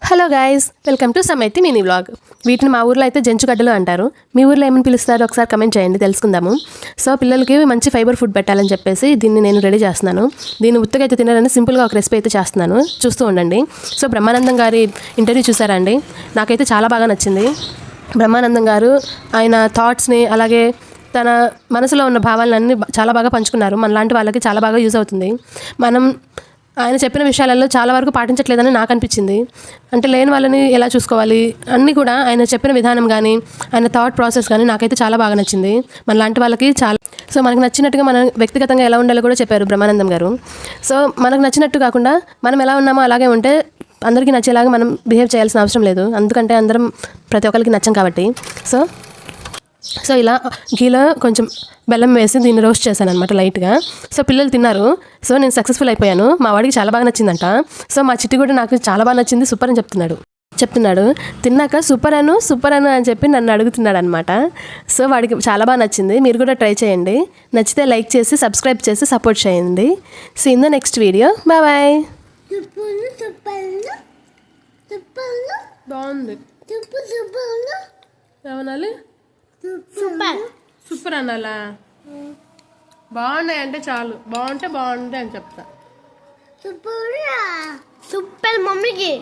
Hello guys, welcome to సమైతి mini vlog. వీటిని మా ఊర్లో అయితే జంచుగడ్డలు అంటారు. మీ ఊర్లో ఏమని పిలుస్తారో ఒకసారి కమెంట్ చేయండి, తెలుసుకుందాము. సో పిల్లలకి మంచి ఫైబర్ ఫుడ్ పెట్టాలని చెప్పేసి దీన్ని నేను రెడీ చేస్తున్నాను. దీన్ని ఉత్తగా అయితే తినాలని సింపుల్గా ఒక రెసిపీ అయితే చేస్తున్నాను, చూస్తూ ఉండండి. సో బ్రహ్మానందం గారి ఇంటర్వ్యూ చూసారండి, నాకైతే చాలా బాగా నచ్చింది. బ్రహ్మానందం గారు ఆయన థాట్స్ని అలాగే తన మనసులో ఉన్న భావాలన్నీ చాలా బాగా పంచుకున్నారు. మనలాంటి వాళ్ళకి చాలా బాగా యూజ్ అవుతుంది. మనం ఆయన చెప్పిన విషయాలలో చాలా వరకు పాటించట్లేదని నాకు అనిపించింది. అంటే లేని వాళ్ళని ఎలా చూసుకోవాలి అన్నీ కూడా ఆయన చెప్పిన విధానం కానీ ఆయన థాట్ ప్రాసెస్ కానీ నాకైతే చాలా బాగా నచ్చింది. మనలాంటి వాళ్ళకి చాలా మనకు నచ్చినట్టుగా మనం వ్యక్తిగతంగా ఎలా ఉండాలో కూడా చెప్పారు బ్రహ్మానందం గారు. సో మనకు నచ్చినట్టు కాకుండా మనం ఎలా ఉన్నామో అలాగే ఉంటే అందరికీ నచ్చేలాగా మనం బిహేవ్ చేయాల్సిన అవసరం లేదు, ఎందుకంటే అందరం ప్రతి ఒక్కరికి నచ్చం కాబట్టి. సో ఇలా గీలో కొంచెం బెల్లం వేసి దీన్ని రోస్ట్ చేశాను అనమాట లైట్గా. సో పిల్లలు తిన్నారు. సో నేను సక్సెస్ఫుల్ అయిపోయాను. మా వాడికి చాలా బాగా నచ్చిందంట. సో మా చిట్టి కూడా నాకు చాలా బాగా నచ్చింది, సూపర్ అని చెప్తున్నాడు. తిన్నాక సూపర్ అను అని చెప్పి నన్ను అడుగుతున్నాడు అనమాట. సో వాడికి చాలా బాగా నచ్చింది. మీరు కూడా ట్రై చేయండి. నచ్చితే లైక్ చేసి సబ్స్క్రైబ్ చేసి సపోర్ట్ చేయండి. See in the next video. Bye. బాగుంది. ఏమనాలి? సూపర్ అనాలా? బాగున్నాయి అంటే చాలు, బాగుంటాయి అని చెప్తా. సూపర్ మమ్మీకి